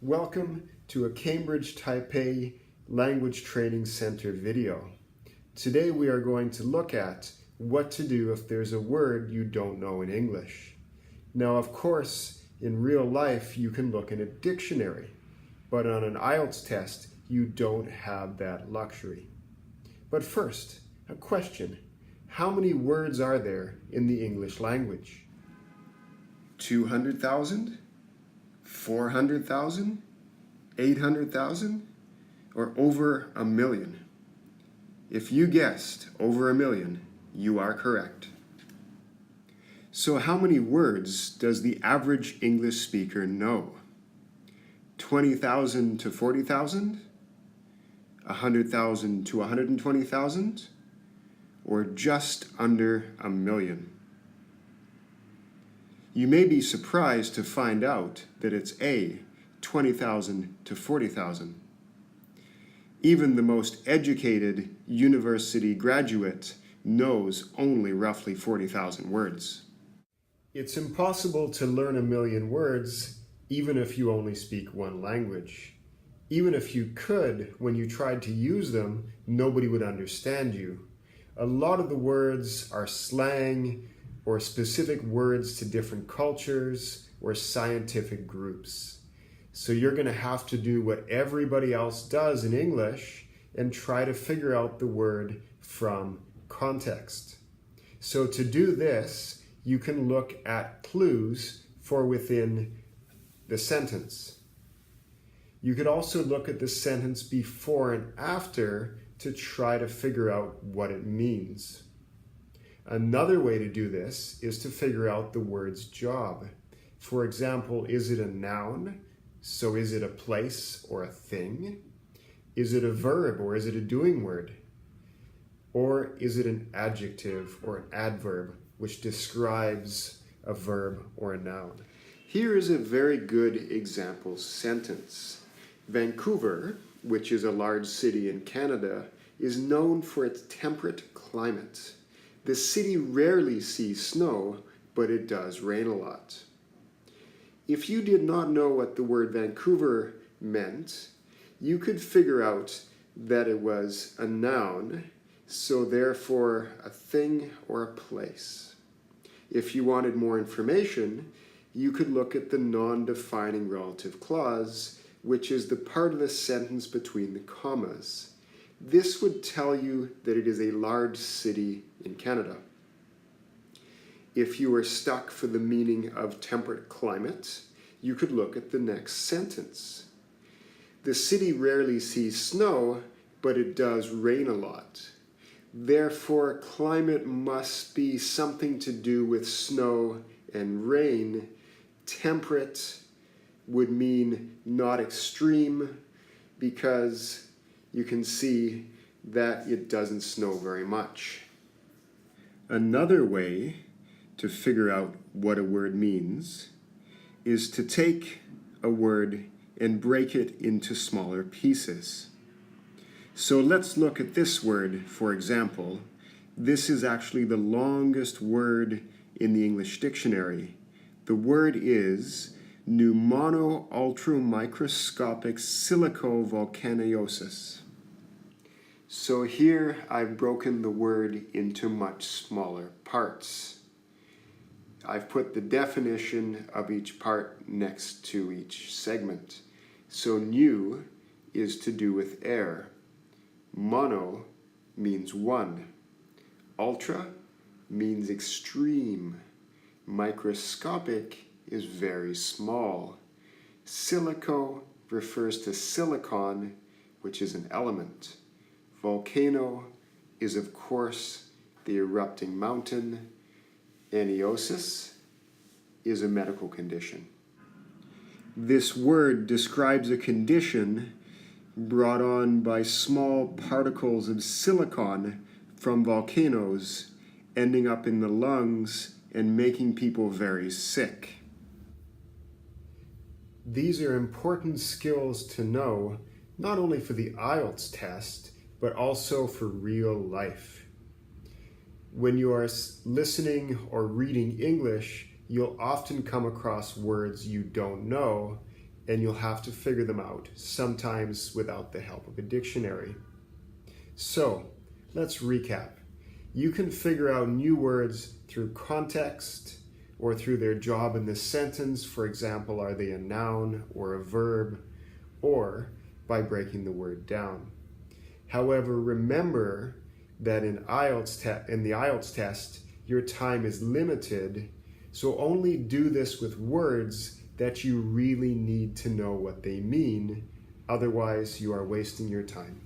Welcome to a Cambridge Taipei Language Training Center video. Today we are going to look at what to do if there's a word you don't know in English. Now, of course, in real life you can look in a dictionary, but on an IELTS test you don't have that luxury. But first, a question. How many words are there in the English language? 200,000? 400,000? 800,000? Or over a million? If you guessed over a million, you are correct. So how many words does the average English speaker know? 20,000 to 40,000? 100,000 to 120,000? Or just under a million? You may be surprised to find out that it's A, 20,000 to 40,000. Even the most educated university graduate knows only roughly 40,000 words. It's impossible to learn a million words even if you only speak one language. Even if you could, when you tried to use them, nobody would understand you. A lot of the words are slang or specific words to different cultures or scientific groups. So you're going to have to do what everybody else does in English and try to figure out the word from context. So to do this, you can look at clues for within the sentence. You could also look at the sentence before and after to try to figure out what it means. Another way to do this is to figure out the word's job. For example, is it a noun? So is it a place or a thing? Is it a verb or is it a doing word? Or is it an adjective or an adverb which describes a verb or a noun? Here is a very good example sentence. Vancouver, which is a large city in Canada, is known for its temperate climate. The city rarely sees snow, but it does rain a lot. If you did not know what the word Vancouver meant, you could figure out that it was a noun, so therefore a thing or a place. If you wanted more information, you could look at the non-defining relative clause, which is the part of the sentence between the commas. This would tell you that it is a large city in Canada. If you were stuck for the meaning of temperate climate, you could look at the next sentence. The city rarely sees snow, but it does rain a lot. Therefore, climate must be something to do with snow and rain. Temperate would mean not extreme, because you can see that it doesn't snow very much. Another way to figure out what a word means is to take a word and break it into smaller pieces. So let's look at this word, for example. This is actually the longest word in the English dictionary. The word is pneumono-ultramicroscopic silicovolcanosis. So here I've broken the word into much smaller parts. I've put the definition of each part next to each segment. So new is to do with air. Mono means one. Ultra means extreme. Microscopic is very small. Silico refers to silicon, which is an element. Volcano is, of course, the erupting mountain. Aniosis is a medical condition. This word describes a condition brought on by small particles of silicon from volcanoes ending up in the lungs and making people very sick. These are important skills to know, not only for the IELTS test, but also for real life. When you are listening or reading English, you'll often come across words you don't know, and you'll have to figure them out, sometimes without the help of a dictionary. So, let's recap. You can figure out new words through context or through their job in the sentence. For example, are they a noun or a verb? Or by breaking the word down. However, remember that in the IELTS test, your time is limited, so only do this with words that you really need to know what they mean. Otherwise, you are wasting your time.